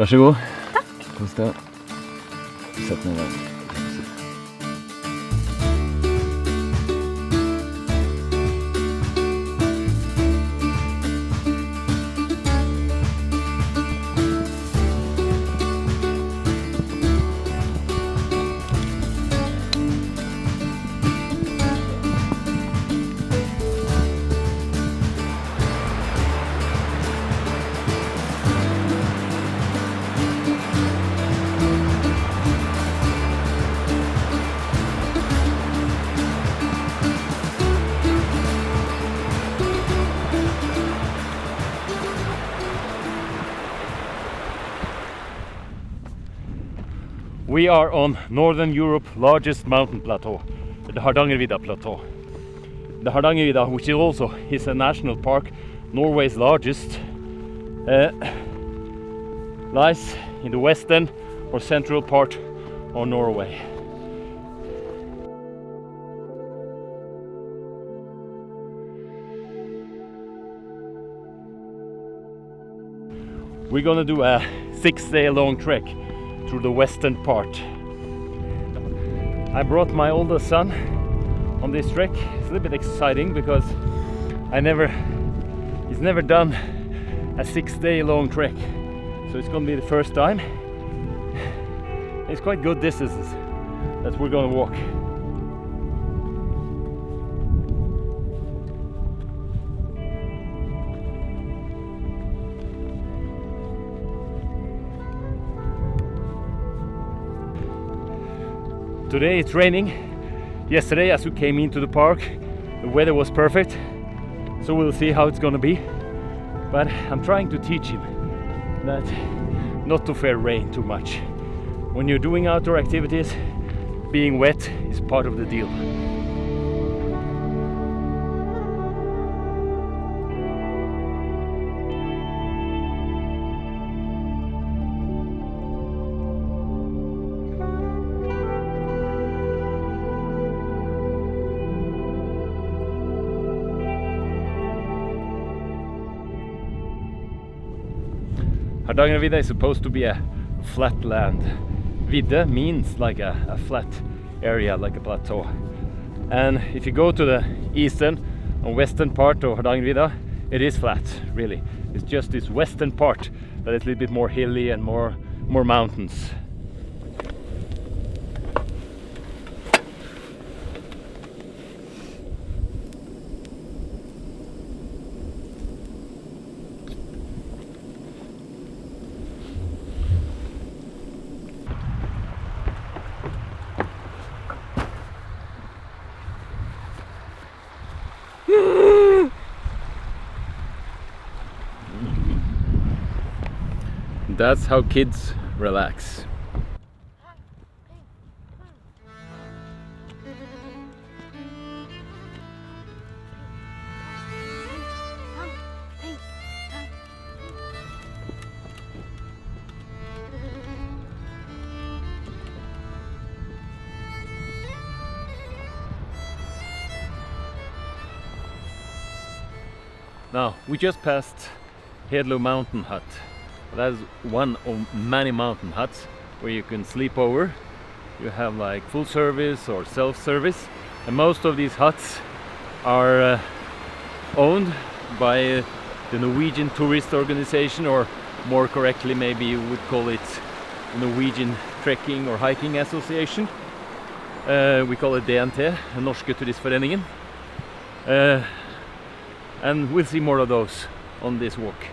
Vær så god. Takk. Kos deg. Sett ned der. We are on Northern Europe's largest mountain plateau, the Hardangervidda Plateau. The Hardangervidda, which is also a national park, Norway's largest, lies in the western or central part of Norway. We're gonna do a 6-day long trek through the western part. I brought my oldest son on this trek. It's a little bit exciting because he's never done a 6-day long trek, so it's gonna be the first time. It's quite good distances that we're gonna walk. Today it's raining. Yesterday, as we came into the park, the weather was perfect, so we'll see how it's gonna be. But I'm trying to teach him that not to fear rain too much. When you're doing outdoor activities, being wet is part of the deal. Hardangervidda is supposed to be a flat land. Vidde means like a flat area, like a plateau. And if you go to the eastern and western part of Hardangervidda, it is flat, really. It's just this western part that is a little bit more hilly and more mountains. That's how kids relax. Now, we just passed Hedlo Mountain Hut. That's one of many mountain huts where you can sleep over. You have like full service or self-service, and most of these huts are owned by the Norwegian Tourist Organization, or more correctly maybe you would call it the Norwegian Trekking or Hiking Association. We call it DNT, the Norske Turistforeningen. And we'll see more of those on this walk.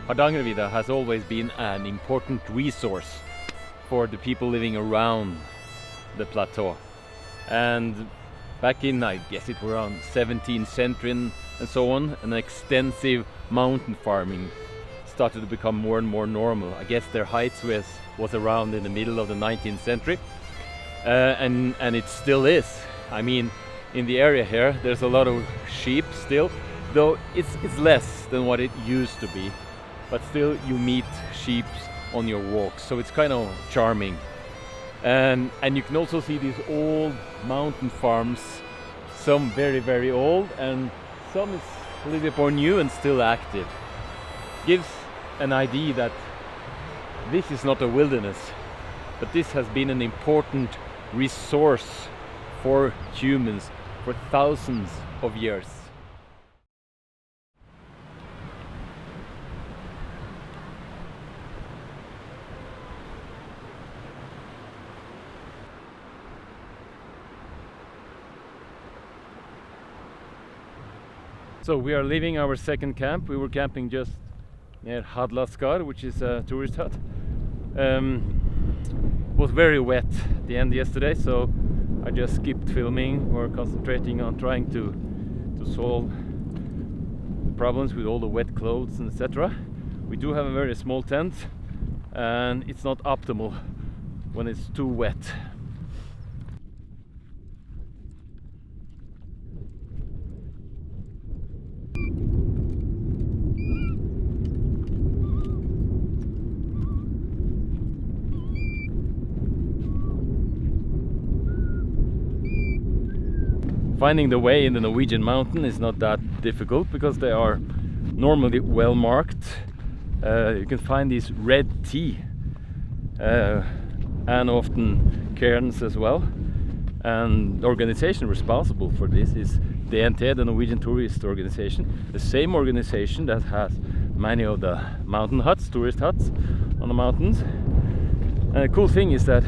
Hardangervidda has always been an important resource for the people living around the plateau. And back in, I guess it was around 17th century and so on, an extensive mountain farming started to become more and more normal. I guess their heights was around in the middle of the 19th century. and it still is. I mean, in the area here, there's a lot of sheep still, though it's less than what it used to be. But still, you meet sheep on your walks, so it's kind of charming. And you can also see these old mountain farms, some very, very old, and some is a little bit more new and still active. Gives an idea that this is not a wilderness, but this has been an important resource for humans for thousands of years. So we are leaving our second camp. We were camping just near Hadlaskar, which is a tourist hut. It was very wet at the end yesterday, so I just skipped filming. We're concentrating on trying to solve the problems with all the wet clothes and etc. We do have a very small tent, and it's not optimal when it's too wet. Finding the way in the Norwegian mountain is not that difficult because they are normally well marked. You can find these red tea and often cairns as well. And the organization responsible for this is DNT, the Norwegian Tourist Organization, the same organization that has many of the mountain huts, tourist huts on the mountains. And the cool thing is that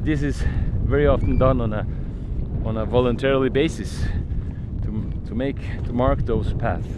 this is very often done on a voluntarily basis to mark those paths.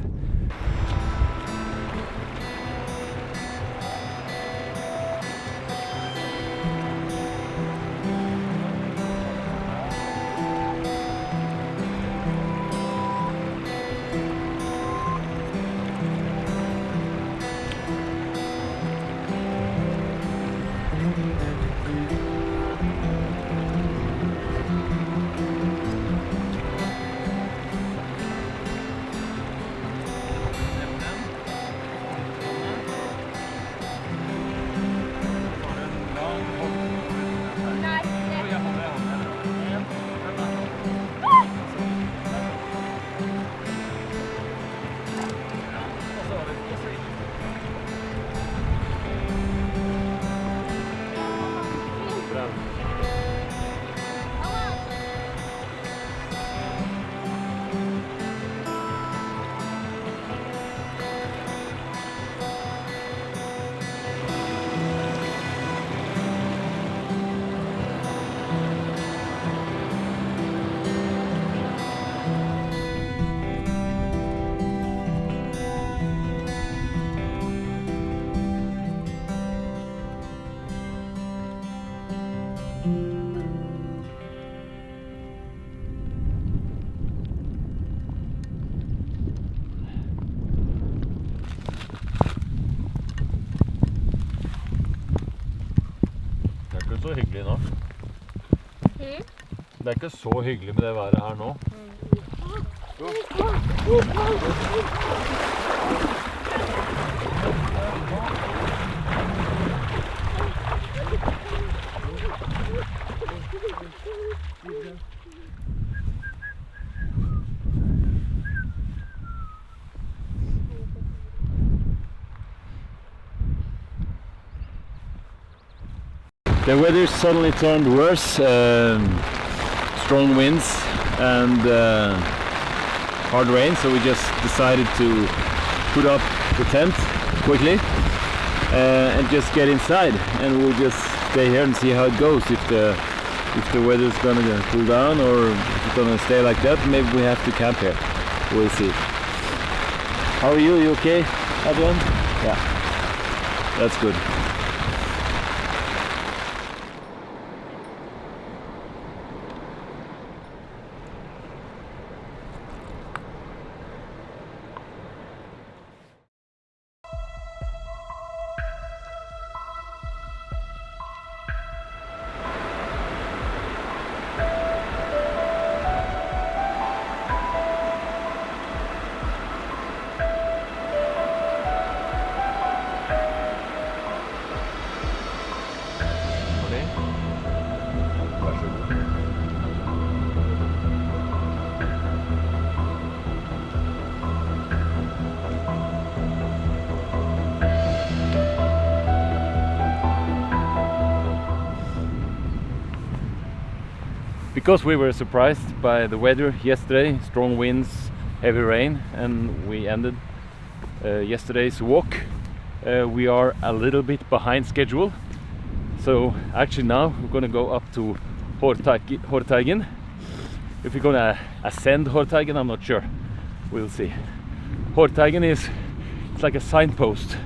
Så hyggelig nå. Det er ikke så hyggelig med det været her nå. The weather suddenly turned worse, strong winds and hard rain, so we just decided to put up the tent quickly and just get inside, and we'll just stay here and see how it goes. If the weather's gonna cool down or if it's gonna stay like that, maybe we have to camp here. We'll see. How are you? You okay, Adrian? Yeah, that's good. because we were surprised by the weather yesterday, strong winds, heavy rain, and we ended yesterday's walk. We are a little bit behind schedule, so actually now we're gonna go up to Horteigen. If we're gonna ascend Horteigen, I'm not sure. We'll see. Horteigen it's like a signpost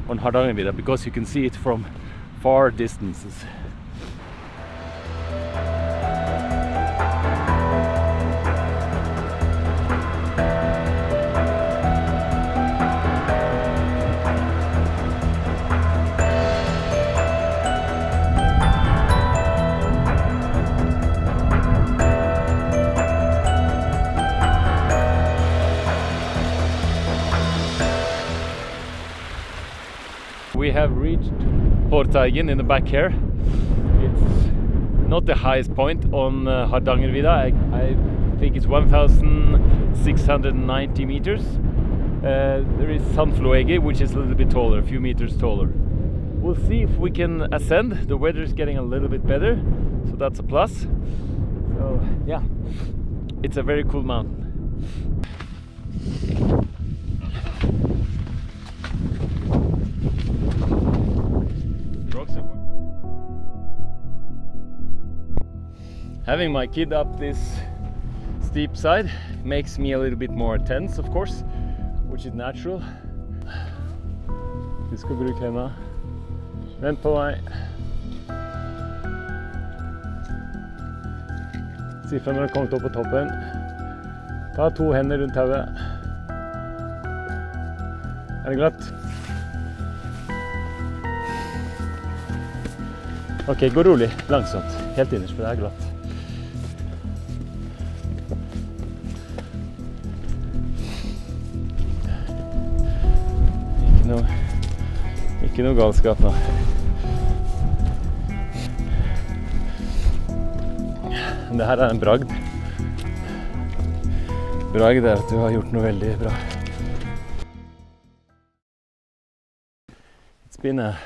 on Hardangervidda because you can see it from far distances. We have reached Horteigen in the back here. It's not the highest point on Hardangervidda. I think it's 1,690 meters. There is Sandflóegi, which is a little bit taller, a few meters taller. We'll see if we can ascend. The weather is getting a little bit better, so that's a plus. So yeah, it's a very cool mountain. Having my kid up this steep side makes me a little bit more tense, of course, which is natural. Vi skal bruke hendene. Vent på meg. Si fra når du kommer opp på toppen. Ta 2 hender rundt hodet. Er det glatt? Ok, gå rolig, langsomt. Helt innerst, for det er glatt. Ikke noe galskap nå. Det her er en bragd. Bragd er at du har gjort noe veldig bra. It's been a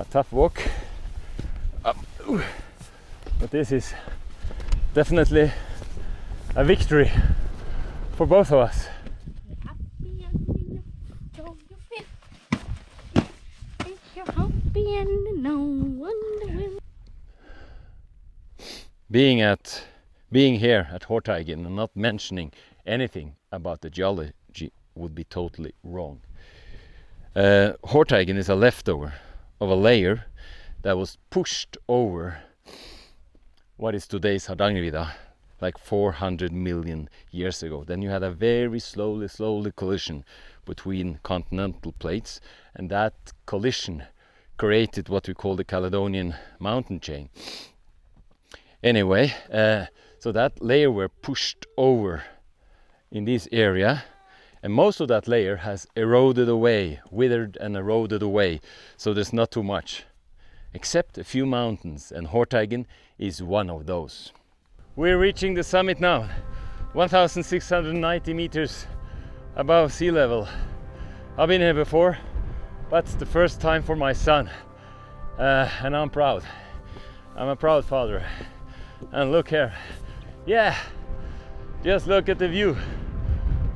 tough walk. But this is definitely a victory for both of us. Being here at Horteigen and not mentioning anything about the geology would be totally wrong. Horteigen is a leftover of a layer that was pushed over what is today's Hardangervidda like 400 million years ago. Then you had a very slowly collision between continental plates, and that collision created what we call the Caledonian mountain chain. Anyway, so that layer were pushed over in this area, and most of that layer has eroded away, withered and eroded away, so there's not too much, except a few mountains, and Horteigen is one of those. We're reaching the summit now, 1,690 meters above sea level. I've been here before, but it's the first time for my son, and I'm proud. I'm a proud father. And look here, yeah, just look at the view.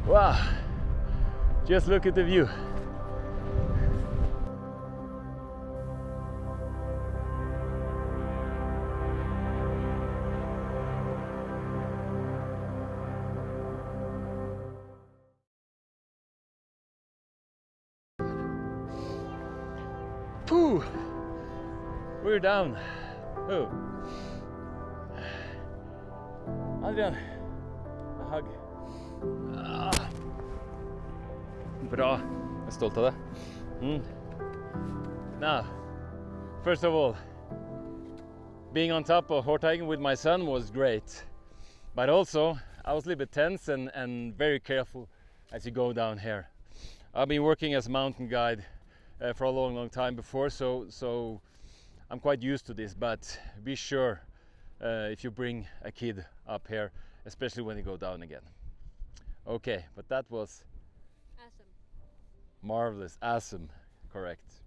Wow, just look at the view. Pooh, we're down. Oh. Adrian, a hug. Bra. Jeg er stolt av det. Now, first of all, being on top of Horteigen with my son was great. But also, I was a little bit tense and very careful as you go down here. I've been working as a mountain guide for a long time before, so I'm quite used to this, but be sure if you bring a kid up here, especially when you go down again. Okay, but that was awesome. Marvelous, awesome, correct.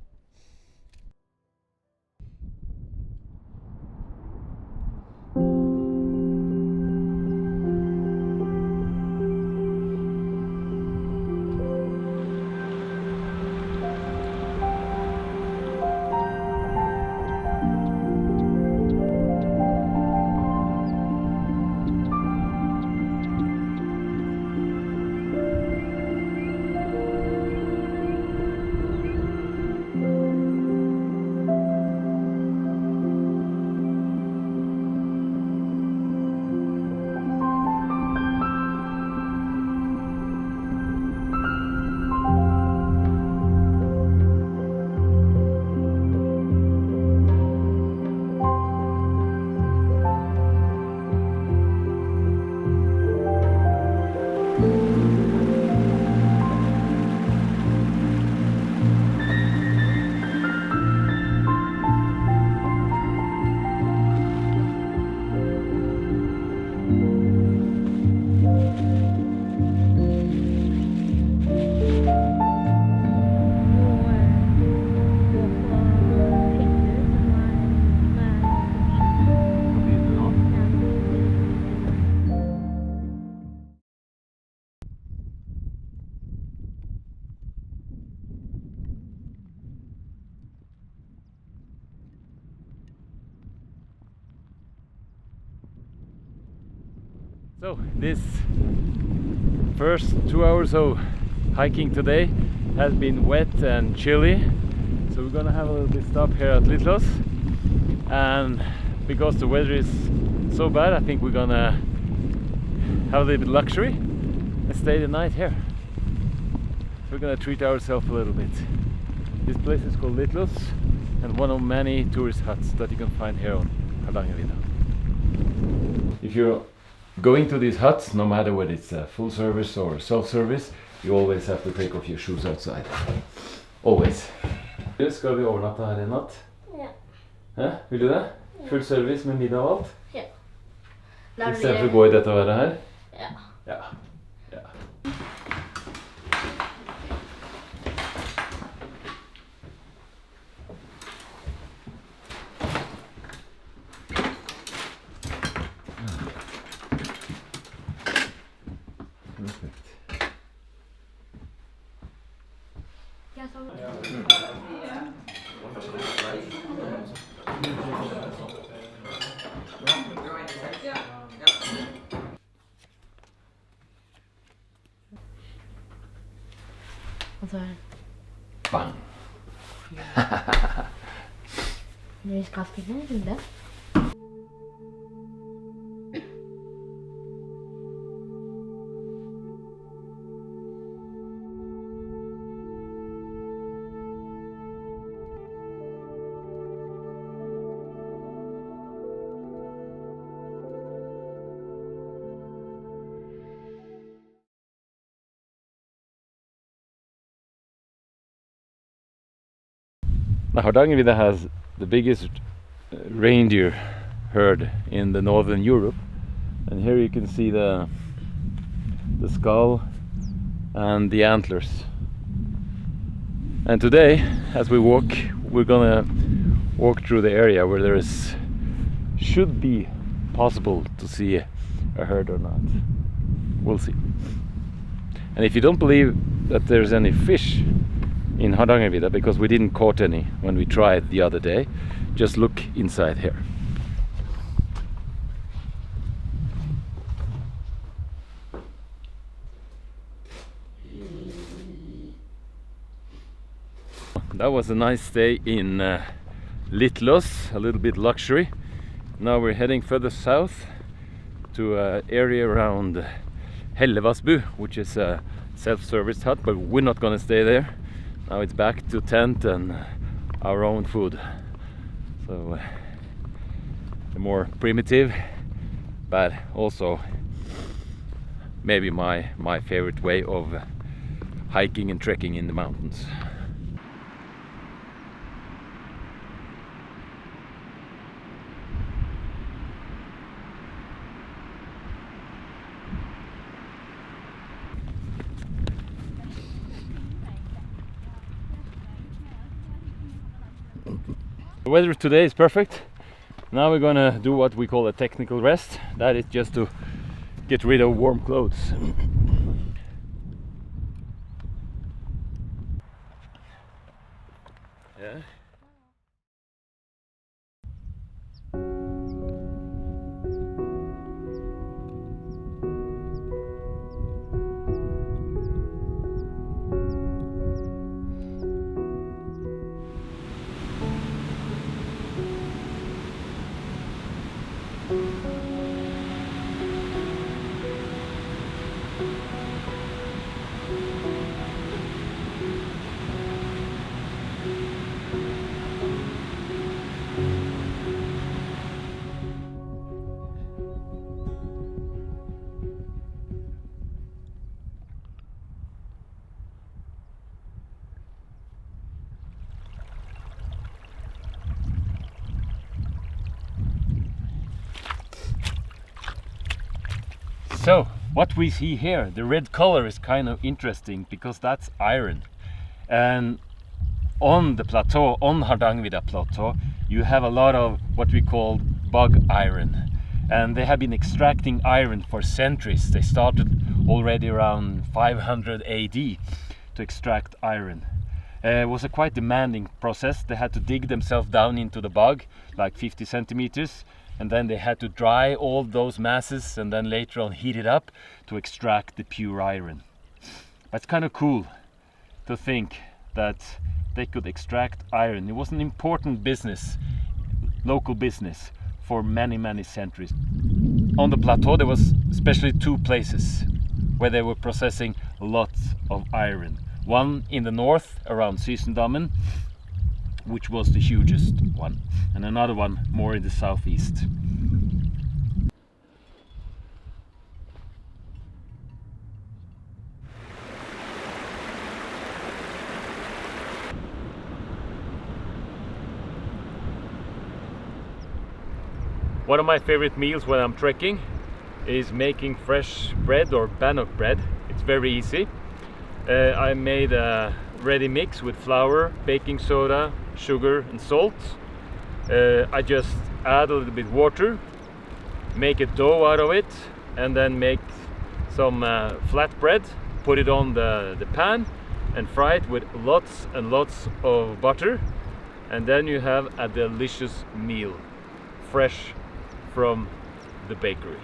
So this first 2 hours of hiking today has been wet and chilly, so we're gonna have a little bit stop here at Litlos, and because the weather is so bad, I think we're gonna have a little bit luxury and stay the night here. We're gonna treat ourselves a little bit. This place is called Litlos and one of many tourist huts that you can find here on Hardangervidda. If you're going to these huts, no matter whether it's a full service or self-service, you always have to take off your shoes outside. Always. Skal vi overnatte her en natt? Ja. Hæ? Vil du det? Full service med middag og alt? Ja. I stedet for å gå i dette været her? Ja. Ja. Ja. Och så här. Bang! Nu är skaffningen inte. Now Hardangervidda has the biggest reindeer herd in the northern Europe, and here you can see the skull and the antlers. And today, as we walk, we're gonna walk through the area where there should be possible to see a herd or not. We'll see. And if you don't believe that there's any fish in Hardangervidda, because we didn't caught any when we tried the other day, just look inside here. That was a nice day in Litlos, a little bit luxury. Now we're heading further south to an area around Hellevassbu, which is a self-service hut, but we're not gonna stay there. Now it's back to tent and our own food. So the more primitive, but also maybe my favorite way of hiking and trekking in the mountains. The weather today is perfect. Now we're gonna do what we call a technical rest. That is just to get rid of warm clothes. Yeah. So what we see here, the red color is kind of interesting because that's iron. And on the plateau, on Hardangervidda plateau, you have a lot of what we call bog iron. And they have been extracting iron for centuries. They started already around 500 AD to extract iron. It was a quite demanding process. They had to dig themselves down into the bog, like 50 centimeters, and then they had to dry all those masses and then later on heat it up to extract the pure iron. But it's kind of cool to think that they could extract iron. It was an important business, local business, for many centuries. On the plateau there was especially two places where they were processing lots of iron. One in the north around Sysendammen, which was the hugest one, and another one more in the southeast. One of my favorite meals when I'm trekking is making fresh bread or bannock bread. It's very easy. I made a ready mix with flour, baking soda, sugar and salt. I just add a little bit water, make a dough out of it, and then make some flat bread, put it on the pan and fry it with lots and lots of butter, and then you have a delicious meal, fresh from the bakery.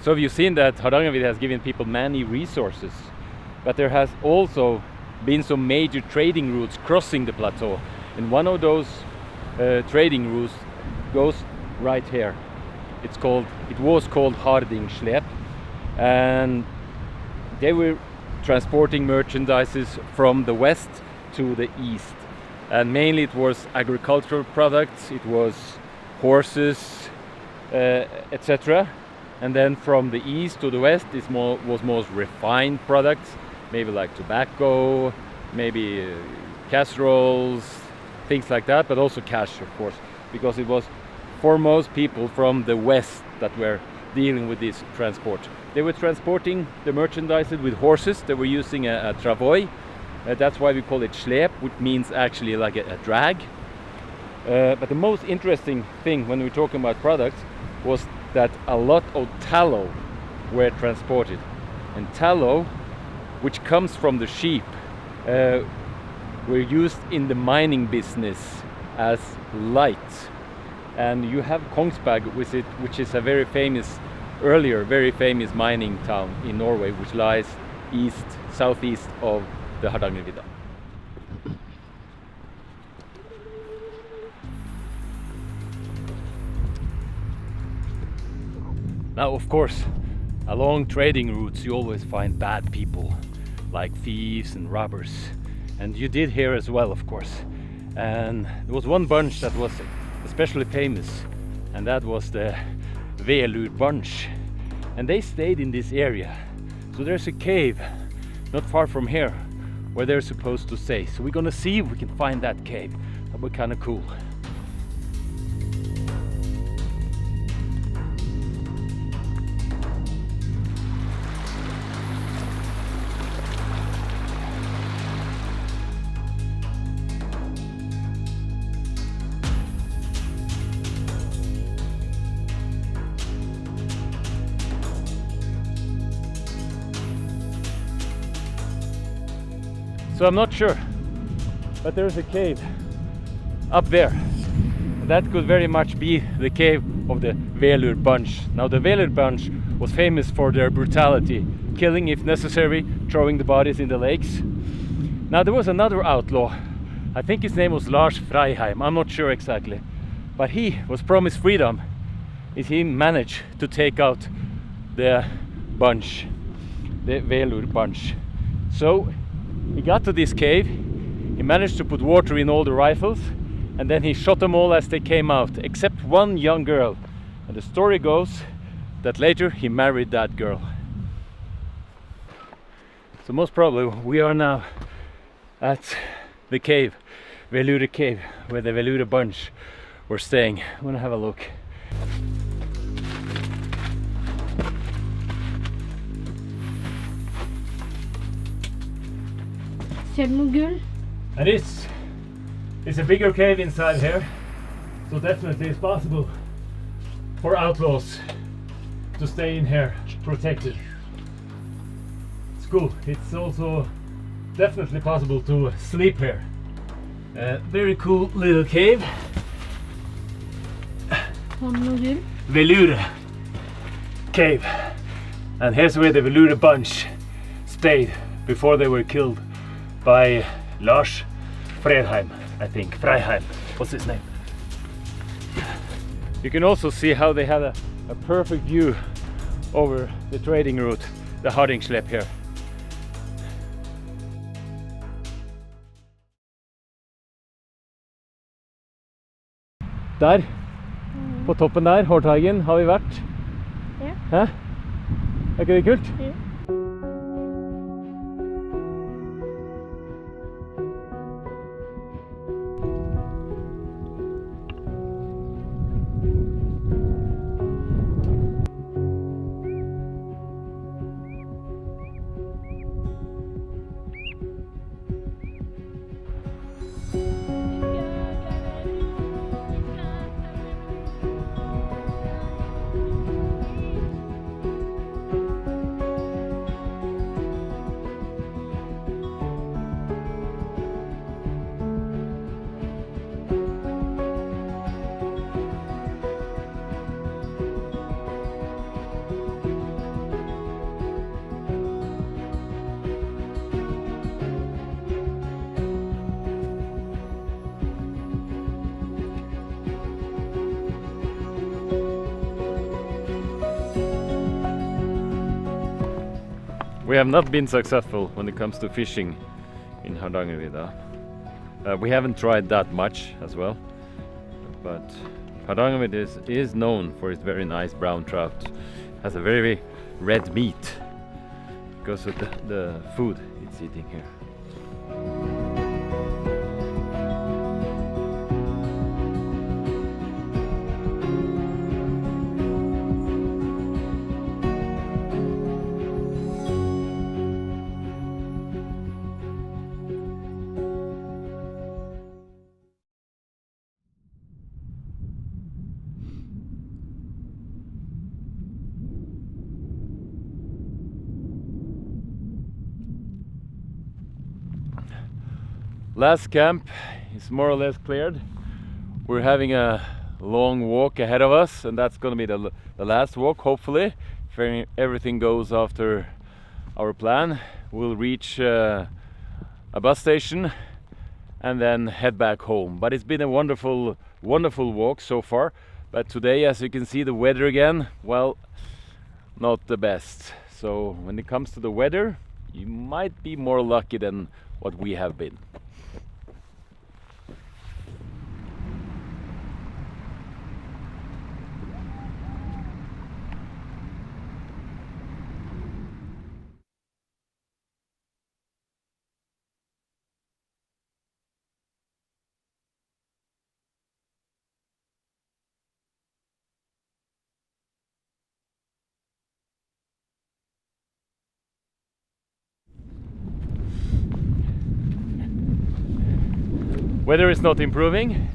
So you've seen that Hardangervidda has given people many resources, but there has also been some major trading routes crossing the plateau, and one of those trading routes goes right here. It was called Hardingslep, and they were transporting merchandises from the west to the east, and mainly it was agricultural products, it was horses, etc. And then from the east to the west was most refined products, maybe like tobacco, maybe casseroles, things like that, but also cash, of course, because it was foremost people from the west that were dealing with this transport. They were transporting the merchandise with horses. They were using a travois. That's why we call it slep, which means actually like a drag. But the most interesting thing when we're talking about products was that a lot of tallow were transported. And tallow, which comes from the sheep, were used in the mining business as light. And you have Kongsberg with it, which is a very famous mining town in Norway, which lies southeast of the Hardangervidda. Now, of course, along trading routes you always find bad people, like thieves and robbers, and you did here as well, of course. And there was one bunch that was especially famous, and that was the Velur bunch, and they stayed in this area. So there's a cave not far from here where they're supposed to stay, so we're gonna see if we can find that cave. That would be kind of cool. So I'm not sure, but there's a cave up there. That could very much be the cave of the Velur bunch. Now the Velur bunch was famous for their brutality, killing if necessary, throwing the bodies in the lakes. Now there was another outlaw, I think his name was Lars Freiheim, I'm not sure exactly, but he was promised freedom if he managed to take out the bunch, the Velur bunch. So he got to this cave, he managed to put water in all the rifles, and then he shot them all as they came out, except one young girl. And the story goes that later he married that girl. So most probably we are now at the cave, Velure cave, where the Velure bunch were staying. I'm gonna have a look. Ser du noe gull? And this is a bigger cave inside here, so definitely it's possible for outlaws to stay in here protected. It's cool. It's also definitely possible to sleep here. Very cool little cave. Velure cave. And here's where the Velure bunch stayed before they were killed by Lars Fredheim, I think. Freiheim, what's his name? You can also see how they had a perfect view over the trading route, the Hardingslep here. Der, på toppen der, Hårteigen, har vi vært. Ja. Hæ? Er ikke det kult? Ja. We have not been successful when it comes to fishing in Hardangervidda. We haven't tried that much as well, but Hardangervidda is known for its very nice brown trout. Has a very red meat because of the food it's eating here. Last camp is more or less cleared. We're having a long walk ahead of us, and that's going to be the last walk, hopefully. If everything goes after our plan, we'll reach a bus station and then head back home. But it's been a wonderful walk so far. But today, as you can see, the weather again, well, not the best. So when it comes to the weather, you might be more lucky than what we have been. Weather is not improving.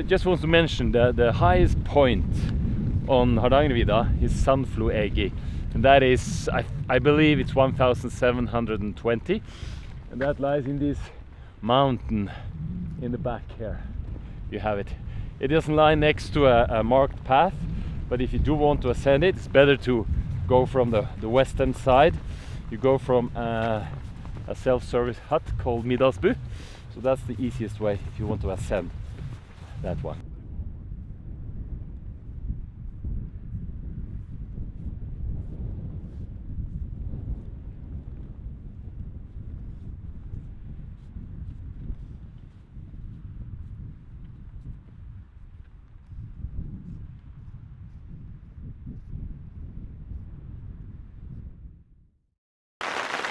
Just want to mention that the highest point on Hardangervidda is Sandfluegi, and that is, I believe it's 1,720, and that lies in this mountain in the back here. You have it. It doesn't lie next to a marked path, but if you do want to ascend it, it's better to go from the western side. You go from a self-service hut called Middagsbu. So that's the easiest way if you want to ascend that one.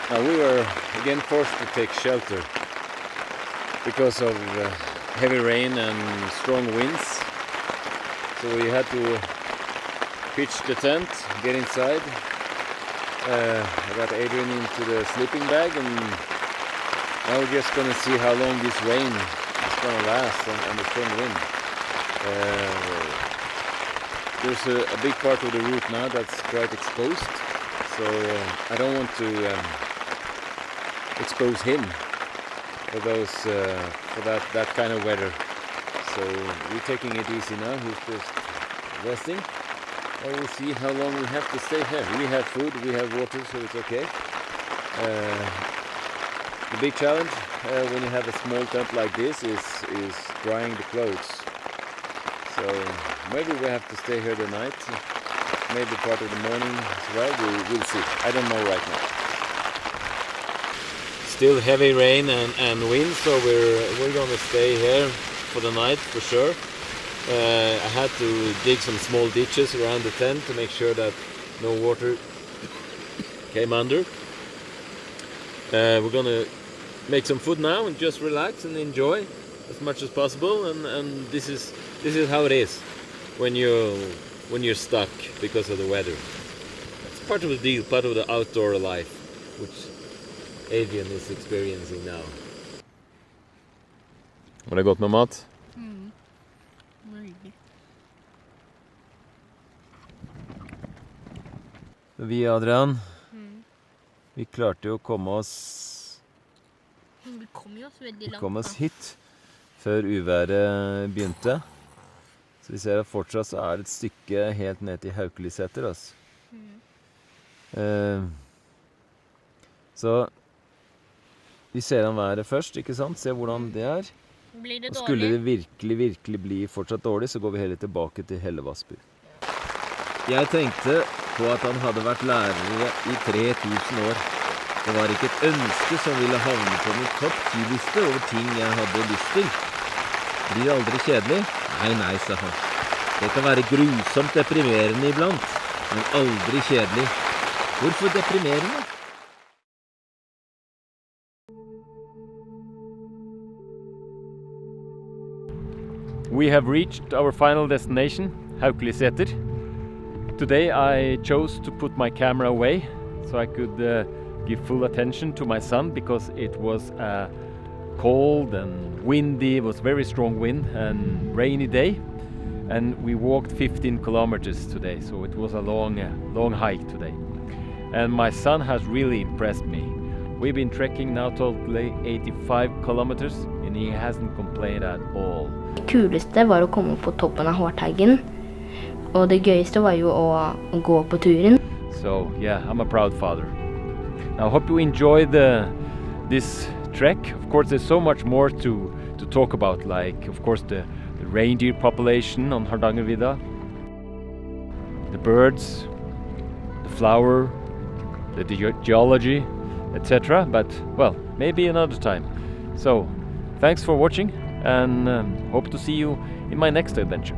Now we were again forced to take shelter because of heavy rain and strong winds. So we had to pitch the tent, get inside. I got Adrian into the sleeping bag, and now we're just gonna see how long this rain is gonna last and the strong wind. There's a big part of the route now that's quite exposed, so I don't want to expose him for those for that kind of weather. So we're taking it easy now. He's just resting. And we'll see how long we have to stay here. We have food, we have water, so it's okay. The big challenge when you have a small tent like this is drying the clothes. So maybe we have to stay here the night, maybe part of the morning as well. We'll see. I don't know right now. Still heavy rain and wind, so we're gonna stay here for the night for sure. I had to dig some small ditches around the tent to make sure that no water came under. We're gonna make some food now and just relax and enjoy as much as possible. And this is how it is when you're stuck because of the weather. It's part of the deal, part of the outdoor life, which Adrian is experiencing now. Har det gått med mat? Vi, Adrian, vi klarte jo å komme oss veldig langt. kom oss hit før uværet begynte. Så vi ser at fortsatt så er det et stykke helt ned til Haukeliseter, altså. Så vi ser an været først, ikke sant? Se hvordan det er. Blir det Og skulle det virkelig bli fortsatt dårlig, så går vi heller tilbake til Hellevassbu. Jeg tenkte på at han hadde vært lærer i 3000 år. Det var ikke et ønske som ville havne på min topp 10-liste over ting jeg hadde lyst til. Blir det aldri kjedelig? Nei, sa han. Det kan være grusomt deprimerende iblant, men aldri kjedelig. Hvorfor deprimerende? We have reached our final destination, Haukeliseter. Today I chose to put my camera away so I could give full attention to my son because it was cold and windy. It was very strong wind and rainy day, and we walked 15 kilometers today, so it was a long hike today. And my son has really impressed me. We've been trekking now totally 85 kilometers and he hasn't complained at all. Det kuleste var å komme på toppen av Hårteigen, og det gøyeste var jo å gå på turen. So yeah, I'm a proud father. Now I hope you enjoy this trek. Of course there's so much more to talk about, like of course the reindeer population on Hardangervidda, the birds, the flower, the geology, etc. But well, maybe another time. So thanks for watching and hope to see you in my next adventure.